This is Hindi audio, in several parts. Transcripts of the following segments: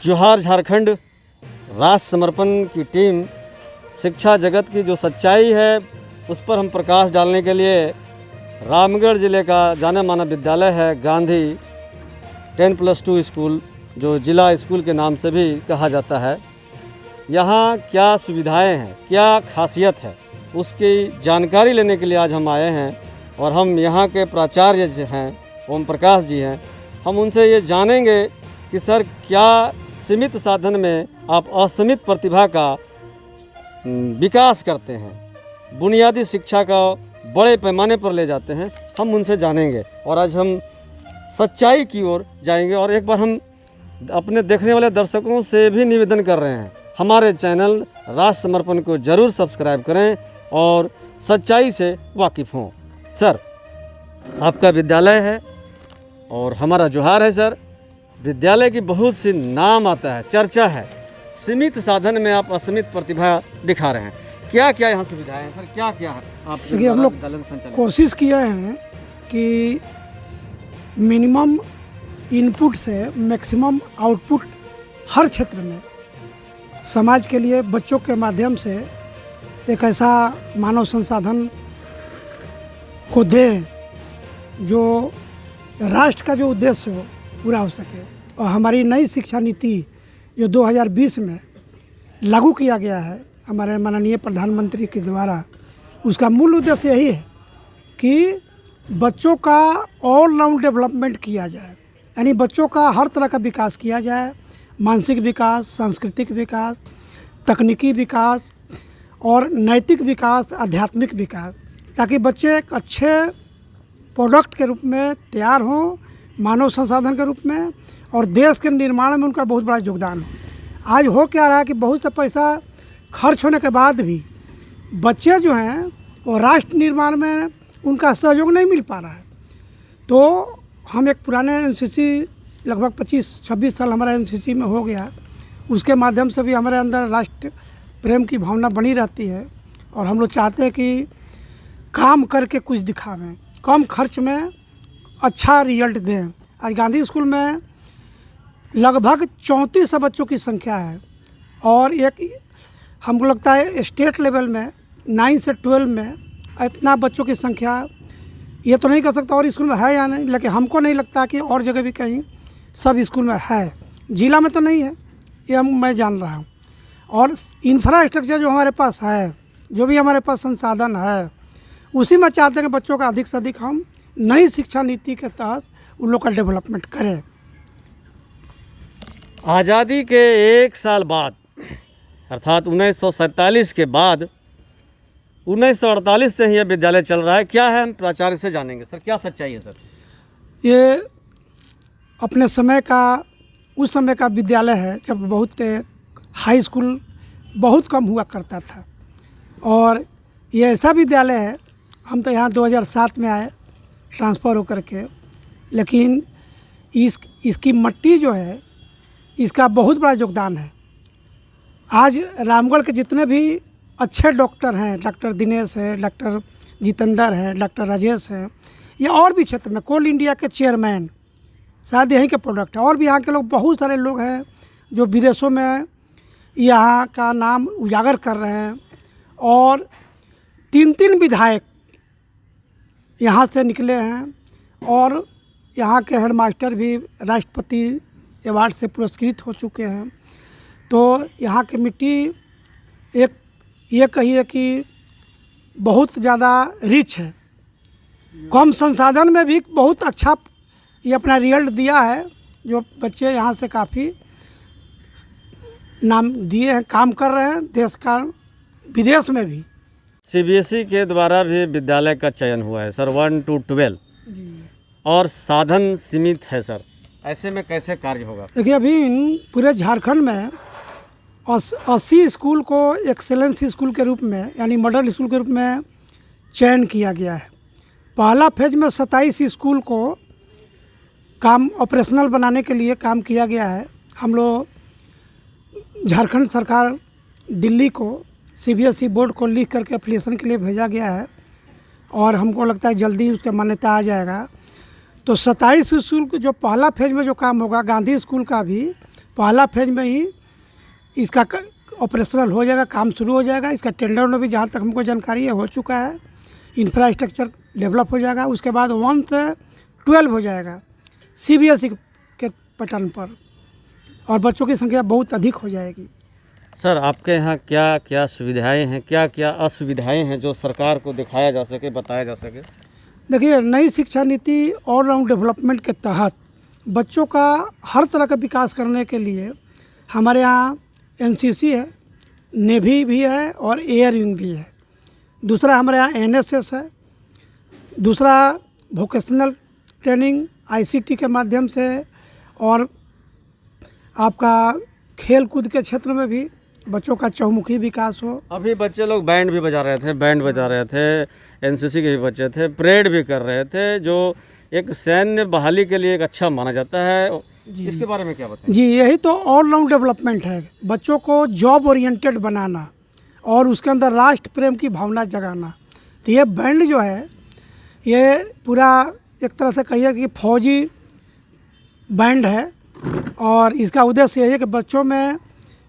जोहार झारखंड राष्ट्र समर्पण की टीम शिक्षा जगत की जो सच्चाई है उस पर हम प्रकाश डालने के लिए रामगढ़ ज़िले का जाना माना विद्यालय है गांधी 10+2 स्कूल, जो जिला स्कूल के नाम से भी कहा जाता है। यहाँ क्या सुविधाएं हैं, क्या खासियत है, उसकी जानकारी लेने के लिए आज हम आए हैं और हम यहाँ के प्राचार्य जो हैं ओम प्रकाश जी हैं, हम उनसे ये जानेंगे कि सर क्या सीमित साधन में आप असीमित प्रतिभा का विकास करते हैं, बुनियादी शिक्षा का बड़े पैमाने पर ले जाते हैं, हम उनसे जानेंगे। और आज हम सच्चाई की ओर जाएंगे। और एक बार हम अपने देखने वाले दर्शकों से भी निवेदन कर रहे हैं, हमारे चैनल राष्ट्र समर्पण को ज़रूर सब्सक्राइब करें और सच्चाई से वाकिफ़ हों। सर, आपका विद्यालय है और हमारा जोहार है सर। विद्यालय की बहुत सी नाम आता है, चर्चा है, सीमित साधन में आप असीमित प्रतिभा दिखा रहे हैं। क्या क्या यहाँ सुविधाएं हैं सर, क्या क्या है आप? देखिए, हम लोग कोशिश किए हैं कि मिनिमम इनपुट से मैक्सिमम आउटपुट हर क्षेत्र में समाज के लिए बच्चों के माध्यम से एक ऐसा मानव संसाधन को दें जो राष्ट्र का जो उद्देश्य हो पूरा हो सके। और हमारी नई शिक्षा नीति जो 2020 में लागू किया गया है हमारे माननीय प्रधानमंत्री के द्वारा, उसका मूल उद्देश्य यही है कि बच्चों का ऑल राउंड डेवलपमेंट किया जाए, यानी बच्चों का हर तरह का विकास किया जाए, मानसिक विकास, सांस्कृतिक विकास, तकनीकी विकास और नैतिक विकास, आध्यात्मिक विकास, ताकि बच्चे एक अच्छे प्रोडक्ट के रूप में तैयार हों, मानव संसाधन के रूप में, और देश के निर्माण में उनका बहुत बड़ा योगदान हो। आज हो क्या रहा है कि बहुत सा पैसा खर्च होने के बाद भी बच्चे जो हैं वो राष्ट्र निर्माण में उनका सहयोग नहीं मिल पा रहा है। तो हम एक पुराने एनसीसी, लगभग 25-26 साल हमारा एनसीसी में हो गया, उसके माध्यम से भी हमारे अंदर राष्ट्र प्रेम की भावना बनी रहती है और हम लोग चाहते हैं कि काम करके कुछ दिखावें, कम खर्च में अच्छा रिजल्ट दें। आज गांधी स्कूल में लगभग 3400 बच्चों की संख्या है और एक हमको लगता है स्टेट लेवल में 9 से 12 में इतना बच्चों की संख्या, ये तो नहीं कह सकता और स्कूल में है या नहीं, लेकिन हमको नहीं लगता कि और जगह भी कहीं सब स्कूल में है। जिला में तो नहीं है, ये मैं जान रहा हूँ। और इंफ्रास्ट्रक्चर जो हमारे पास है, जो भी हमारे पास संसाधन है, उसी में चाहते हैं कि बच्चों का अधिक से अधिक हम नई शिक्षा नीति के तहत उन लोग का डेवलपमेंट करें। आज़ादी के 1 साल बाद अर्थात 1947 के बाद 1948 से ही यह विद्यालय चल रहा है। क्या है, हम प्राचार्य से जानेंगे सर, क्या सच्चाई है सर? ये अपने समय का, उस समय का विद्यालय है जब बहुत हाई स्कूल बहुत कम हुआ करता था और ये ऐसा विद्यालय है, हम तो यहाँ 2007 में आए ट्रांसफ़र होकर के, लेकिन इसकी मट्टी जो है इसका बहुत बड़ा योगदान है। आज रामगढ़ के जितने भी अच्छे डॉक्टर हैं, डॉक्टर दिनेश है, डॉक्टर जितेंद्र है, डॉक्टर राजेश है, या और भी क्षेत्र में कोल इंडिया के चेयरमैन, शायद यहीं के प्रोडक्ट है, और भी यहाँ के लोग, बहुत सारे लोग हैं जो विदेशों में यहाँ का नाम उजागर कर रहे हैं। और 3 विधायक यहाँ से निकले हैं और यहाँ के हेडमास्टर भी राष्ट्रपति अवार्ड से पुरस्कृत हो चुके हैं। तो यहाँ की मिट्टी एक ये कहिए कि बहुत ज़्यादा रिच है, कम संसाधन में भी बहुत अच्छा ये अपना रिजल्ट दिया है, जो बच्चे यहाँ से काफ़ी नाम दिए हैं, काम कर रहे हैं देश का, विदेश में भी। सीबीएसई के द्वारा भी विद्यालय का चयन हुआ है सर 1 to 12 और साधन सीमित है सर, ऐसे में कैसे कार्य होगा? देखिए, अभी पूरे झारखंड में 80 स्कूल को एक्सेलेंस स्कूल के रूप में, यानी मॉडल स्कूल के रूप में चयन किया गया है। पहला फेज में 27 स्कूल को काम ऑपरेशनल बनाने के लिए काम किया गया है। हम लोग झारखंड सरकार दिल्ली को सीबीएसई बोर्ड को लिख करके एप्लीकेशन के लिए भेजा गया है और हमको लगता है जल्दी उसका मान्यता आ जाएगा। तो 27 स्कूल जो पहला फेज में जो काम होगा, गांधी स्कूल का भी पहला फेज में ही इसका ऑपरेशनल हो जाएगा, काम शुरू हो जाएगा। इसका टेंडर में भी जहाँ तक हमको जानकारी है हो चुका है। इंफ्रास्ट्रक्चर डेवलप हो जाएगा। उसके बाद 1 से 12 हो जाएगा CBSE के पैटर्न पर, और बच्चों की संख्या बहुत अधिक हो जाएगी। सर आपके यहाँ क्या क्या सुविधाएं हैं, क्या क्या असुविधाएं हैं जो सरकार को दिखाया जा सके, बताया जा सके? देखिए, नई शिक्षा नीति ऑलराउंड डेवलपमेंट के तहत बच्चों का हर तरह का विकास करने के लिए हमारे यहाँ NCC है, नेवी भी है और एयर विंग भी है। दूसरा हमारे यहाँ NSS है। दूसरा वोकेशनल ट्रेनिंग ICT के माध्यम से, और आपका खेल कूद के क्षेत्र में भी बच्चों का चहुमुखी विकास हो। अभी बच्चे लोग बैंड भी बजा रहे थे, NCC के भी बच्चे थे, परेड भी कर रहे थे, जो एक सैन्य बहाली के लिए एक अच्छा माना जाता है। इसके बारे में क्या बताएं? जी, यही तो ऑलराउंड डेवलपमेंट है। बच्चों को जॉब ओरिएंटेड बनाना और उसके अंदर राष्ट्र प्रेम की भावना जगाना। तो ये बैंड जो है, ये पूरा एक तरह से कहिए कि फौजी बैंड है, और इसका उद्देश्य यही है कि बच्चों में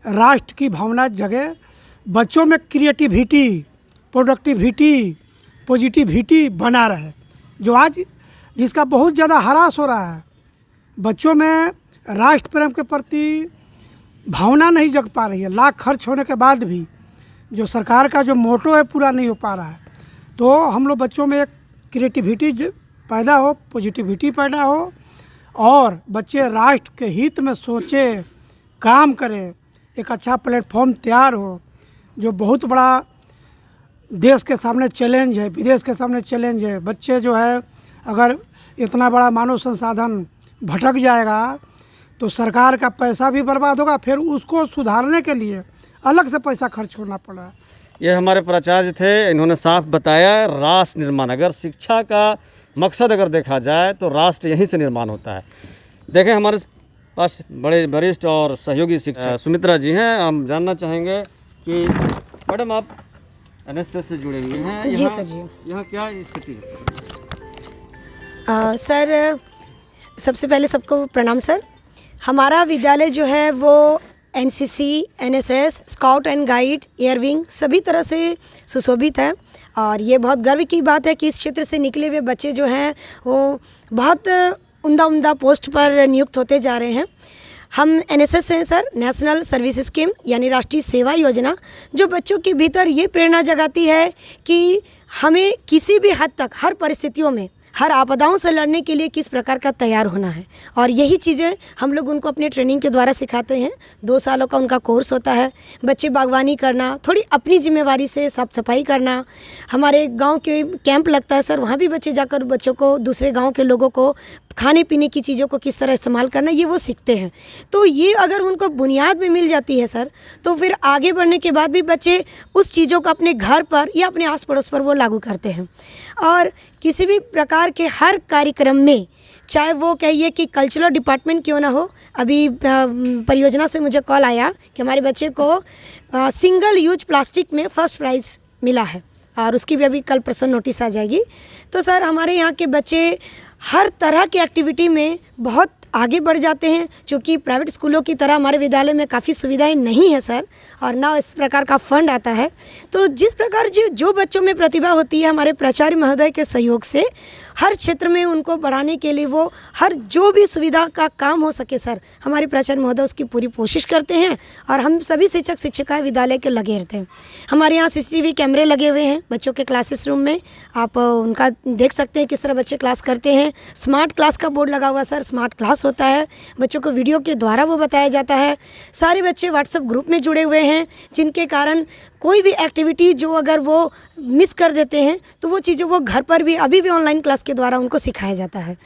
राष्ट्र की भावना जगे, बच्चों में क्रिएटिविटी, प्रोडक्टिविटी, पॉजिटिविटी बना रहे, जो आज जिसका बहुत ज़्यादा ह्रास हो रहा है। बच्चों में राष्ट्र प्रेम के प्रति भावना नहीं जग पा रही है। लाख खर्च होने के बाद भी जो सरकार का जो मोटो है पूरा नहीं हो पा रहा है। तो हम लोग बच्चों में एक क्रिएटिविटी पैदा हो, पॉजिटिविटी पैदा हो, और बच्चे राष्ट्र के हित में सोचें, काम करें, एक अच्छा प्लेटफॉर्म तैयार हो। जो बहुत बड़ा देश के सामने चैलेंज है, विदेश के सामने चैलेंज है। बच्चे जो है, अगर इतना बड़ा मानव संसाधन भटक जाएगा तो सरकार का पैसा भी बर्बाद होगा, फिर उसको सुधारने के लिए अलग से पैसा खर्च होना पड़ा। ये हमारे प्राचार्य थे, इन्होंने साफ बताया राष्ट्र निर्माण, अगर शिक्षा का मकसद अगर देखा जाए तो राष्ट्र यहीं से निर्माण होता है। देखें, हमारे पास बड़े वरिष्ठ और सहयोगी शिक्षक सुमित्रा जी हैं। हम जानना चाहेंगे कि मैडम आप NSS से जुड़े हुए हैं। जी सर जी। यहाँ क्या स्थिति है? सर, सबसे पहले सबको प्रणाम सर। हमारा विद्यालय जो है वो NCC, NSS, scout and guide, air wing सभी तरह से सुशोभित है, और ये बहुत गर्व की बात है कि इस क्षेत्र से निकले हुए बच्चे जो हैं वो बहुत उम्दा पोस्ट पर नियुक्त होते जा रहे हैं। हम NSS से हैं सर, नेशनल सर्विस स्कीम, यानी राष्ट्रीय सेवा योजना, जो बच्चों के भीतर ये प्रेरणा जगाती है कि हमें किसी भी हद तक, हर परिस्थितियों में, हर आपदाओं से लड़ने के लिए किस प्रकार का तैयार होना है। और यही चीज़ें हम लोग उनको अपने ट्रेनिंग के द्वारा सिखाते हैं। 2 सालों का उनका कोर्स होता है। बच्चे बागवानी करना, थोड़ी अपनी जिम्मेवारी से साफ सफाई करना। हमारे गांव के कैंप लगता है सर, वहाँ भी बच्चे जाकर बच्चों को, दूसरे गांव के लोगों को खाने पीने की चीज़ों को किस तरह इस्तेमाल करना, ये वो सीखते हैं। तो ये अगर उनको बुनियाद में मिल जाती है सर, तो फिर आगे बढ़ने के बाद भी बच्चे उस चीज़ों को अपने घर पर या अपने आस पड़ोस पर वो लागू करते हैं। और किसी भी प्रकार के हर कार्यक्रम में, चाहे वो कहिए कि कल्चरल डिपार्टमेंट क्यों ना हो, अभी परियोजना से मुझे कॉल आया कि हमारे बच्चे को सिंगल यूज प्लास्टिक में फर्स्ट प्राइज़ मिला है, और उसकी भी अभी कल परसों नोटिस आ जाएगी। तो सर, हमारे यहाँ के बच्चे हर तरह की एक्टिविटी में बहुत आगे बढ़ जाते हैं, क्योंकि प्राइवेट स्कूलों की तरह हमारे विद्यालय में काफ़ी सुविधाएं नहीं है सर, और ना इस प्रकार का फंड आता है। तो जिस प्रकार जो बच्चों में प्रतिभा होती है, हमारे प्राचार्य महोदय के सहयोग से हर क्षेत्र में उनको बढ़ाने के लिए वो हर जो भी सुविधा का काम हो सके सर, हमारे प्राचार्य महोदय उसकी पूरी कोशिश करते हैं, और हम सभी शिक्षक शिक्षिकाएँ विद्यालय के लगे रहते हैं। हमारे यहाँ CCTV कैमरे लगे हुए हैं बच्चों के क्लासेस रूम में, आप उनका देख सकते हैं किस तरह बच्चे क्लास करते हैं। स्मार्ट क्लास का बोर्ड लगा हुआ सर, स्मार्ट क्लास होता है, बच्चों को वीडियो के द्वारा वो बताया जाता है। सारे बच्चे व्हाट्सएप ग्रुप में जुड़े हुए हैं, जिनके कारण कोई भी एक्टिविटी जो अगर वो मिस कर देते हैं तो वो चीज़ें वो घर पर भी अभी भी ऑनलाइन क्लास के द्वारा उनको सिखाया जाता है।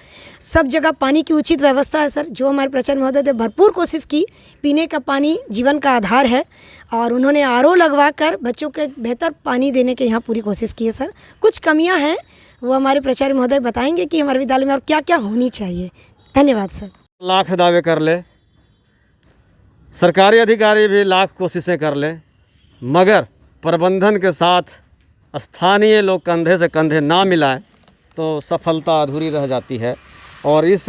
सब जगह पानी की उचित व्यवस्था है सर, जो हमारे प्राचार्य महोदय ने भरपूर कोशिश की। पीने का पानी जीवन का आधार है, और उन्होंने RO लगवा कर बच्चों को बेहतर पानी देने के यहाँ पूरी कोशिश की है सर। कुछ कमियाँ हैं, वो हमारे प्राचार्य महोदय बताएंगे कि हमारे विद्यालय में और क्या क्या होनी चाहिए। धन्यवाद सर। लाख दावे कर ले, सरकारी अधिकारी भी लाख कोशिशें कर ले, मगर प्रबंधन के साथ स्थानीय लोग कंधे से कंधे ना मिलाएं तो सफलता अधूरी रह जाती है। और इस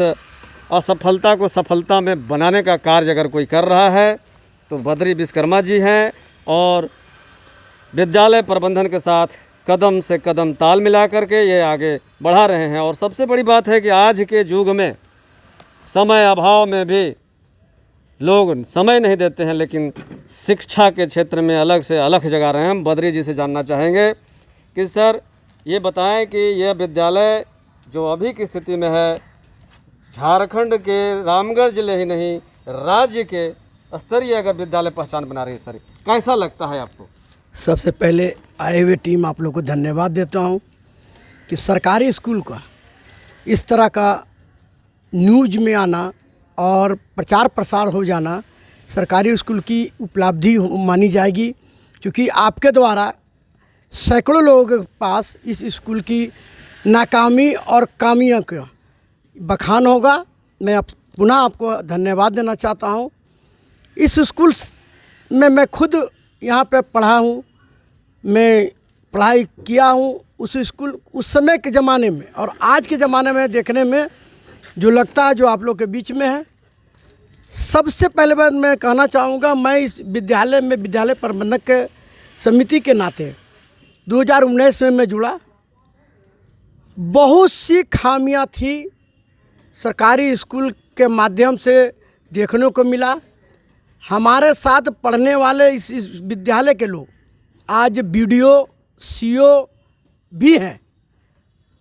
असफलता को सफलता में बनाने का कार्य अगर कोई कर रहा है तो बद्री विश्वकर्मा जी हैं, और विद्यालय प्रबंधन के साथ कदम से कदम ताल मिला करके ये आगे बढ़ा रहे हैं। और सबसे बड़ी बात है कि आज के युग में समय अभाव में भी लोग समय नहीं देते हैं, लेकिन शिक्षा के क्षेत्र में अलग से अलग जगा रहे हैं। हम बद्री जी से जानना चाहेंगे कि सर ये बताएं कि यह विद्यालय जो अभी की स्थिति में है, झारखंड के रामगढ़ जिले ही नहीं राज्य के स्तरीय अगर विद्यालय पहचान बना रही है, सर कैसा लगता है आपको? सबसे पहले आए हुए टीम आप लोग को धन्यवाद देता हूं कि सरकारी स्कूल का इस तरह का न्यूज में आना और प्रचार प्रसार हो जाना सरकारी स्कूल की उपलब्धि मानी जाएगी, क्योंकि आपके द्वारा सैकड़ों लोगों के पास इस स्कूल की नाकामी और कामियों का बखान होगा। मैं पुनः आपको धन्यवाद देना चाहता हूं। इस स्कूल में मैं खुद यहाँ पे पढ़ा हूँ, मैं पढ़ाई किया हूँ। उस स्कूल उस समय के ज़माने में और आज के ज़माने में देखने में जो लगता है जो आप लोग के बीच में है। सबसे पहले बात मैं कहना चाहूँगा, मैं इस विद्यालय में विद्यालय प्रबंधक के समिति के नाते 2019 में मैं जुड़ा। बहुत सी खामियां थी सरकारी स्कूल के माध्यम से देखने को मिला। हमारे साथ पढ़ने वाले इस विद्यालय के लोग आज BDO CO भी हैं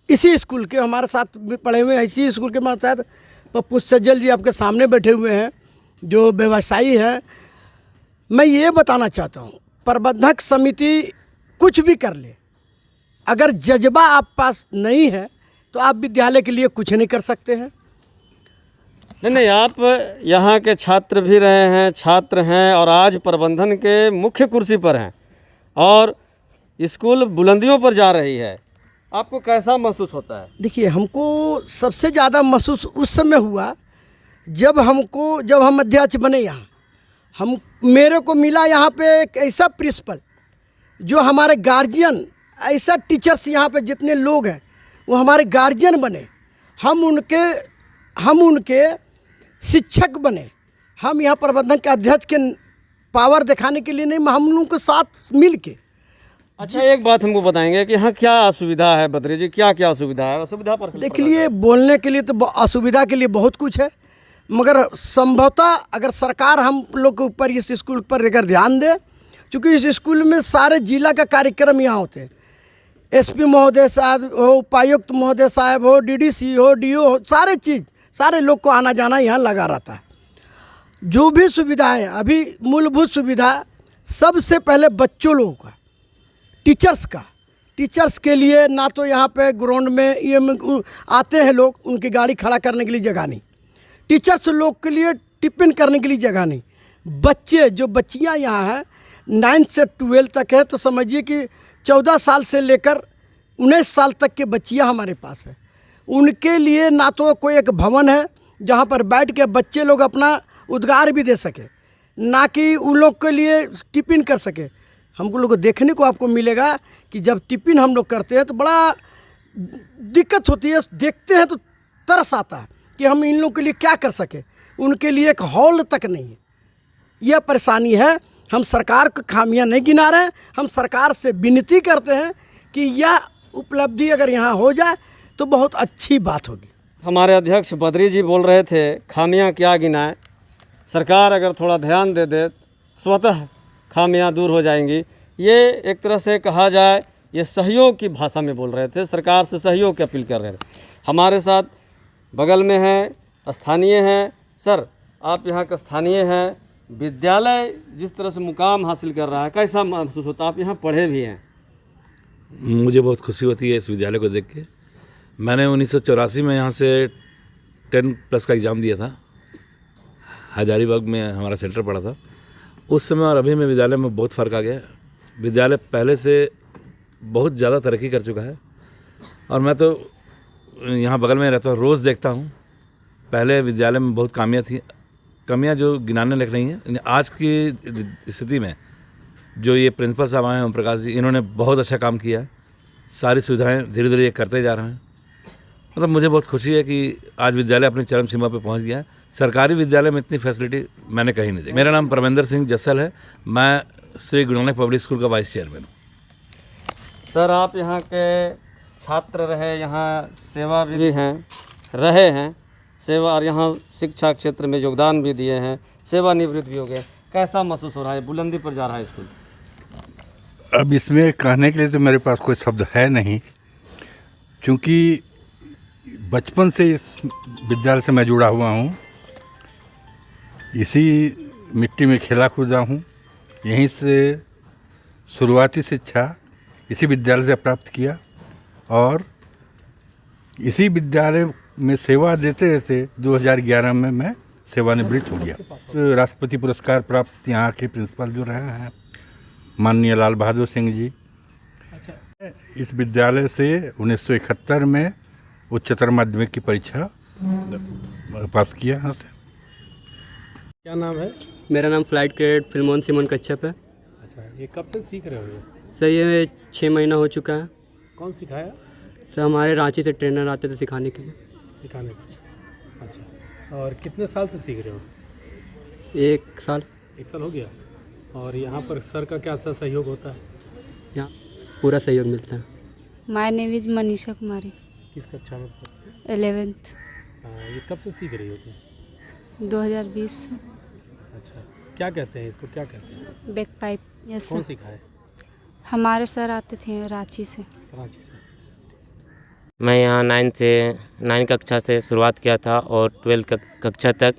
इसी स्कूल के, हमारे साथ भी पढ़े हुए हैं। इसी स्कूल के हमारे साथ पप्पू सज्जल जी आपके सामने बैठे हुए हैं जो व्यवसायी हैं। मैं ये बताना चाहता हूँ, प्रबंधक समिति कुछ भी कर ले, अगर जज्बा आप पास नहीं है तो आप विद्यालय के लिए कुछ नहीं कर सकते हैं। नहीं, आप यहाँ के छात्र भी रहे हैं, छात्र हैं, और आज प्रबंधन के मुख्य कुर्सी पर हैं और स्कूल बुलंदियों पर जा रही है। आपको कैसा महसूस होता है? देखिए, हमको सबसे ज़्यादा महसूस उस समय हुआ जब हम अध्यक्ष बने। यहाँ मेरे को मिला यहाँ पे एक ऐसा प्रिंसिपल जो हमारे गार्जियन, ऐसा टीचर्स यहाँ पे जितने लोग हैं वो हमारे गार्जियन बने। हम उनके शिक्षक बने। हम यहाँ प्रबंधन के अध्यक्ष के पावर दिखाने के लिए नहीं, हम उनके साथ मिल के। अच्छा, एक बात हमको बताएंगे कि यहाँ क्या असुविधा है बद्री जी? क्या क्या असुविधा है? असुविधा पर देख लिए, बोलने के लिए तो असुविधा के लिए बहुत कुछ है, मगर संभवतः अगर सरकार हम लोग के ऊपर इस स्कूल पर अगर ध्यान दे, क्योंकि इस स्कूल में सारे जिला का कार्यक्रम यहाँ होते हैं। SP महोदय साहब हो, उपायुक्त महोदय साहब हो, DDC हो, DO हो, सारे चीज़, सारे लोग को आना जाना यहाँ लगा रहता है। जो भी सुविधाएं, अभी मूलभूत सुविधा सबसे पहले बच्चों लोगों का, टीचर्स के लिए ना तो यहाँ पे ग्राउंड में ये आते हैं लोग, उनकी गाड़ी खड़ा करने के लिए जगह नहीं। टीचर्स लोग के लिए टिफ़िन करने के लिए जगह नहीं। बच्चियाँ यहाँ हैं 9 से 12 तक है, तो समझिए कि 14 साल से लेकर 19 साल तक के बच्चियाँ हमारे पास है। उनके लिए ना तो कोई एक भवन है जहाँ पर बैठ के बच्चे लोग अपना उद्गार भी दे सके, ना कि उन लोग के लिए टिफ़िन कर सके। हम लोग को देखने को आपको मिलेगा कि जब टिफ़िन हम लोग करते हैं तो बड़ा दिक्कत होती है। देखते हैं तो तरस आता है कि हम इन लोग के लिए क्या कर सके। उनके लिए एक हॉल तक नहीं है। यह परेशानी है। हम सरकार को खामियां नहीं गिना रहे हैं, हम सरकार से विनती करते हैं कि यह उपलब्धि अगर यहाँ हो जाए तो बहुत अच्छी बात होगी। हमारे अध्यक्ष बद्री जी बोल रहे थे खामियां क्या गिनाएं, सरकार अगर थोड़ा ध्यान दे स्वतः खामियां दूर हो जाएंगी। ये एक तरह से कहा जाए, ये सहयोग की भाषा में बोल रहे थे, सरकार से सहयोग की अपील कर रहे थे। हमारे साथ बगल में हैं, स्थानीय हैं। सर, आप यहाँ का स्थानीय हैं, विद्यालय जिस तरह से मुकाम हासिल कर रहा है, कैसा महसूस होता है? आप यहाँ पढ़े भी हैं। मुझे बहुत खुशी होती है इस विद्यालय को देख के। मैंने 1984 में यहाँ से 10+ का एग्ज़ाम दिया था। हजारीबाग में हमारा सेंटर पड़ा था। उस समय और अभी में विद्यालय में बहुत फ़र्क आ गया। विद्यालय पहले से बहुत ज़्यादा तरक्की कर चुका है और मैं तो यहाँ बगल में रहता हूँ, रोज़ देखता हूँ। पहले विद्यालय में बहुत कमियाँ जो गिनाने लग रही हैं। आज की स्थिति में जो ये प्रिंसिपल साहब आए हैं, ओम प्रकाश जी, इन्होंने बहुत अच्छा काम किया। सारी सुविधाएं धीरे धीरे ये करते जा रहे हैं मतलब मुझे बहुत खुशी है कि आज विद्यालय अपनी चरम सीमा पर पहुंच गया है। सरकारी विद्यालय में इतनी फैसिलिटी मैंने कहीं नहीं देखी। मेरा नाम परमेंद्र सिंह जस्सल है, मैं श्री गुरु नानक पब्लिक स्कूल का वाइस चेयरमैन हूँ। सर आप यहाँ के छात्र रहे, यहाँ सेवा भी हैं, रहे हैं सेवा, और यहाँ शिक्षा क्षेत्र में योगदान भी दिए हैं, सेवानिवृत्त भी हो गए। कैसा महसूस हो रहा है? बुलंदी पर जा रहा है स्कूल। अब इसमें कहने के लिए तो मेरे पास कोई शब्द है नहीं, क्योंकि बचपन से इस विद्यालय से मैं जुड़ा हुआ हूँ, इसी मिट्टी में खेला कूदा हूँ, यहीं से शुरुआती शिक्षा इसी विद्यालय से प्राप्त किया और इसी विद्यालय में सेवा देते देते 2011 में मैं सेवानिवृत्त हो गया। तो राष्ट्रपति पुरस्कार प्राप्त यहाँ के प्रिंसिपल जो रहे हैं माननीय लाल बहादुर सिंह जी। इस विद्यालय से 1971 में उच्चतर माध्यमिक की परीक्षा पास किया यहाँ से। क्या नाम है? मेरा नाम फ्लाइट कैडेट फिल्मोन सिमोन कच्छप है। अच्छा, ये कब से सीख रहे हो? सर ये 6 महीना हो चुका है। कौन सिखाया? सर हमारे रांची से ट्रेनर आते थे सिखाने के लिए। सिखाने के। अच्छा, और कितने साल से सीख रहे हो? 1 साल। 1 साल हो गया। और यहाँ पर सर का क्या सा सहयोग होता है? यहाँ पूरा सहयोग मिलता है। My name is Manisha Kumari. किस कक्षा में? 11th। ये कब से सीख रही हो तुम? 2020 से। अच्छा, क्या कहते हैं इसको, क्या कहते हैं? Back pipe. यस कौन सर। सिखाए? हमारे सर आते थे रांची से। रांची से। मैं यहाँ 9 कक्षा से शुरुआत किया था और 12 कक्षा तक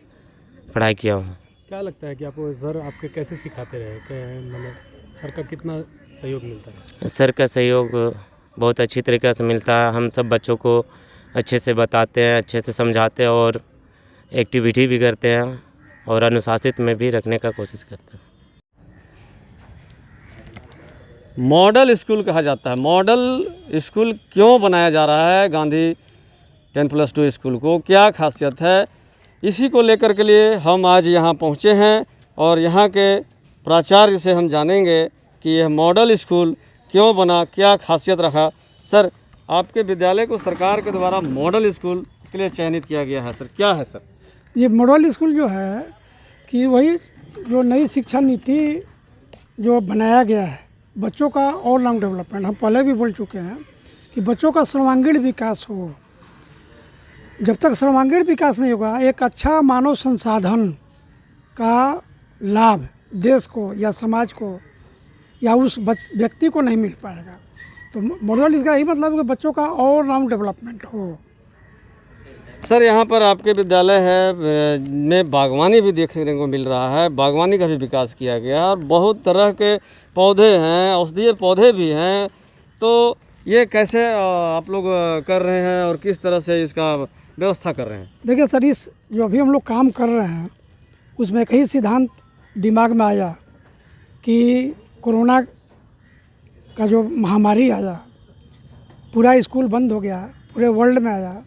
पढ़ाई किया हूँ। क्या लगता है कि आपको सर आपके कैसे सिखाते रहे? मतलब सर का कितना सहयोग मिलता है? सर का सहयोग बहुत अच्छी तरीके से मिलता है। हम सब बच्चों को अच्छे से बताते हैं, अच्छे से समझाते हैं और एक्टिविटी भी करते हैं और अनुशासित में भी रखने का कोशिश करते हैं। मॉडल स्कूल कहा जाता है। मॉडल स्कूल क्यों बनाया जा रहा है गांधी 10+2 स्कूल को? क्या खासियत है? इसी को लेकर के लिए हम आज यहाँ पहुँचे हैं और यहाँ के प्राचार्य से हम जानेंगे कि यह मॉडल स्कूल क्यों बना, क्या खासियत रखा। सर, आपके विद्यालय को सरकार के द्वारा मॉडल स्कूल के लिए चयनित किया गया है, सर क्या है सर? ये मॉडल स्कूल जो है कि वही जो नई शिक्षा नीति जो बनाया गया है, बच्चों का ऑलराउंड डेवलपमेंट, हम पहले भी बोल चुके हैं कि बच्चों का सर्वांगीण विकास हो। जब तक सर्वांगीण विकास नहीं होगा, एक अच्छा मानव संसाधन का लाभ देश को या समाज को या उस व्यक्ति को नहीं मिल पाएगा। तो मॉडल इसका यही मतलब है कि बच्चों का ऑलराउंड डेवलपमेंट हो। सर, यहाँ पर आपके विद्यालय है में बागवानी भी देखने को मिल रहा है, बागवानी का भी विकास किया गया और बहुत तरह के पौधे हैं, औषधीय पौधे भी हैं। तो ये कैसे आप लोग कर रहे हैं और किस तरह से इसका व्यवस्था कर रहे हैं? देखिए सर, इस जो अभी हम लोग काम कर रहे हैं उसमें एक ही सिद्धांत दिमाग में आया कि कोरोना का जो महामारी आया, पूरा स्कूल बंद हो गया, पूरे वर्ल्ड में आया,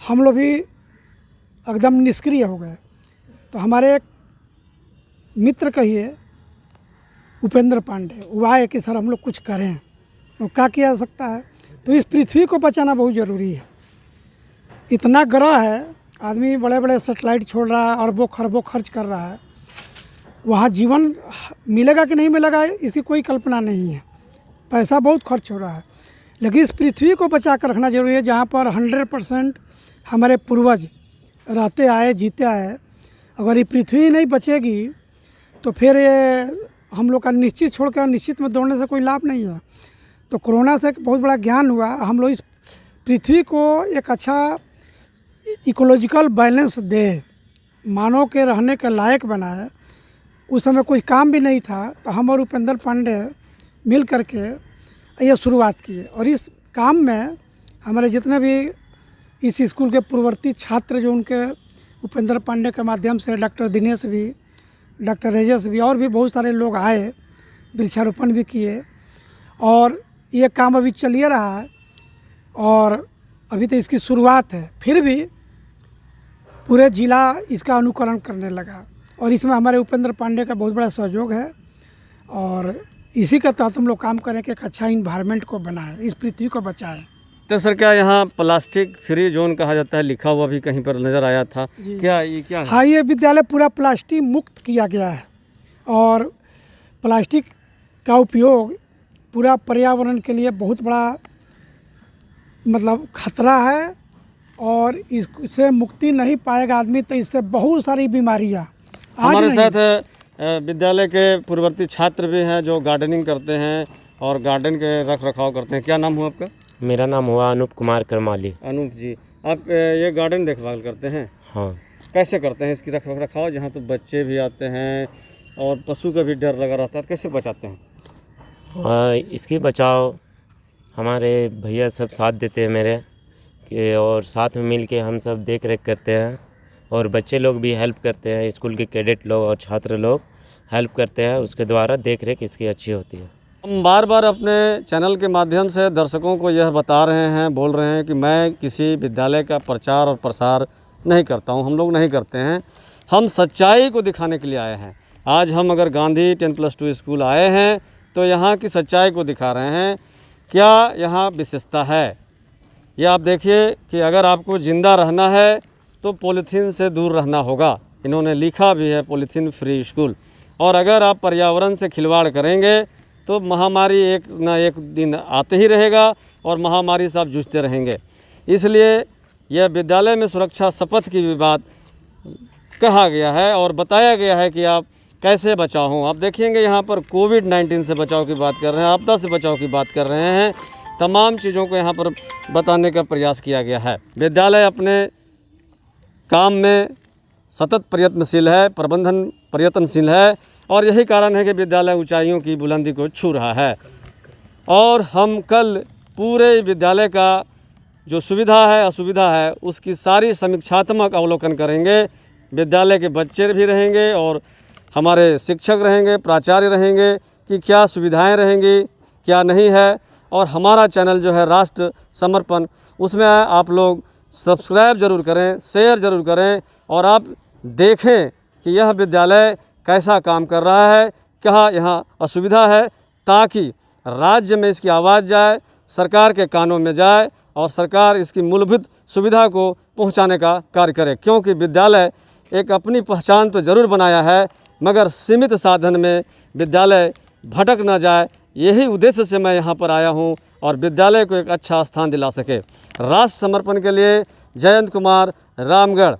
हम लोग भी एकदम निष्क्रिय हो गए। तो हमारे एक मित्र कहिए उपेंद्र पांडे, वो आए कि सर हम लोग कुछ करें। तो क्या किया जा सकता है? तो इस पृथ्वी को बचाना बहुत ज़रूरी है। इतना ग्रह है, आदमी बड़े बड़े सैटेलाइट छोड़ रहा है, अरबों खरबों खर्च कर रहा है, वहाँ जीवन मिलेगा कि नहीं मिलेगा इसकी कोई कल्पना नहीं है। पैसा बहुत खर्च हो रहा है, लेकिन इस पृथ्वी को बचा कर रखना जरूरी है, जहाँ पर 100% हमारे पूर्वज रहते आए, जीते आए। अगर ये पृथ्वी नहीं बचेगी तो फिर ये हम लोग का निश्चित छोड़कर निश्चित में दौड़ने से कोई लाभ नहीं है। तो कोरोना से एक बहुत बड़ा ज्ञान हुआ, हम लोग इस पृथ्वी को एक अच्छा इकोलॉजिकल बैलेंस दे, मानव के रहने के लायक बनाए। उस समय कोई काम भी नहीं था, तो हम और उपेंद्र पांडे मिल करके ये शुरुआत किए और इस काम में हमारे जितने भी इस स्कूल के पूर्ववर्ती छात्र जो उनके उपेंद्र पांडे के माध्यम से डॉक्टर दिनेश भी, डॉक्टर रेजस भी और भी बहुत सारे लोग आए, वृक्षारोपण भी किए और ये काम अभी चलिए रहा है और अभी तो इसकी शुरुआत है। फिर भी पूरे ज़िला इसका अनुकरण करने लगा और इसमें हमारे उपेंद्र पांडे का बहुत बड़ा सहयोग है और इसी का तहत हम लोग काम करें कि एक अच्छा इन्वायरमेंट को बनाएं, इस पृथ्वी को बचाएं। तो सर क्या यहाँ प्लास्टिक फ्री जोन कहा जाता है, लिखा हुआ भी कहीं पर नज़र आया था, क्या ये क्या है? हाँ, ये विद्यालय पूरा प्लास्टिक मुक्त किया गया है और प्लास्टिक का उपयोग पूरा पर्यावरण के लिए बहुत बड़ा मतलब खतरा है और इससे मुक्ति नहीं पाएगा आदमी तो इससे बहुत सारी बीमारियाँ हमारे साथ विद्यालय के पूर्ववर्ती छात्र भी हैं जो गार्डनिंग करते हैं और गार्डन के रख रखाव करते हैं। क्या नाम हुआ आपका? मेरा नाम हुआ अनूप कुमार करमाली। अनूप जी, आप ये गार्डन देखभाल करते हैं? हाँ। कैसे करते हैं इसकी रख रखाव? जहाँ तो बच्चे भी आते हैं और पशु का भी डर लगा रहता है, कैसे बचाते हैं? हाँ, इसकी बचाव हमारे भैया सब साथ देते हैं मेरे कि, और साथ में मिल के हम सब देख रेख करते हैं और बच्चे लोग भी हेल्प करते हैं, स्कूल के कैडेट लोग और छात्र लोग हेल्प करते हैं, उसके द्वारा देख रेख इसकी अच्छी होती है। हम बार बार अपने चैनल के माध्यम से दर्शकों को यह बता रहे हैं, बोल रहे हैं कि मैं किसी विद्यालय का प्रचार और प्रसार नहीं करता हूं, हम लोग नहीं करते हैं, हम सच्चाई को दिखाने के लिए आए हैं। आज हम अगर गांधी 10+2 स्कूल आए हैं तो यहाँ की सच्चाई को दिखा रहे हैं। क्या यहाँ विशेषता है ये आप देखिए कि अगर आपको ज़िंदा रहना है तो पॉलीथीन से दूर रहना होगा। इन्होंने लिखा भी है पॉलीथीन फ्री स्कूल। और अगर आप पर्यावरण से खिलवाड़ करेंगे तो महामारी एक ना एक दिन आते ही रहेगा और महामारी से आप जूझते रहेंगे। इसलिए यह विद्यालय में सुरक्षा शपथ की भी बात कहा गया है और बताया गया है कि आप कैसे बचाव हों। आप देखेंगे यहाँ पर कोविड-19 से बचाव की बात कर रहे हैं, आपदा से बचाव की बात कर रहे हैं, तमाम चीज़ों को यहाँ पर बताने का प्रयास किया गया है। विद्यालय अपने काम में सतत प्रयत्नशील है, प्रबंधन प्रयत्नशील है और यही कारण है कि विद्यालय ऊंचाइयों की बुलंदी को छू रहा है। और हम कल पूरे विद्यालय का जो सुविधा है असुविधा है उसकी सारी समीक्षात्मक अवलोकन करेंगे। विद्यालय के बच्चे भी रहेंगे और हमारे शिक्षक रहेंगे, प्राचार्य रहेंगे कि क्या सुविधाएं रहेंगी, क्या नहीं है। और हमारा चैनल जो है राष्ट्र समर्पण, उसमें आप लोग सब्सक्राइब ज़रूर करें, शेयर ज़रूर करें और आप देखें कि यह विद्यालय कैसा काम कर रहा है, क्या यहाँ असुविधा है, ताकि राज्य में इसकी आवाज़ जाए, सरकार के कानों में जाए और सरकार इसकी मूलभूत सुविधा को पहुँचाने का कार्य करे। क्योंकि विद्यालय एक अपनी पहचान तो ज़रूर बनाया है मगर सीमित साधन में विद्यालय भटक ना जाए, यही उद्देश्य से मैं यहाँ पर आया हूँ और विद्यालय को एक अच्छा स्थान दिला सके। राष्ट्र समर्पण के लिए जयंत कुमार, रामगढ़।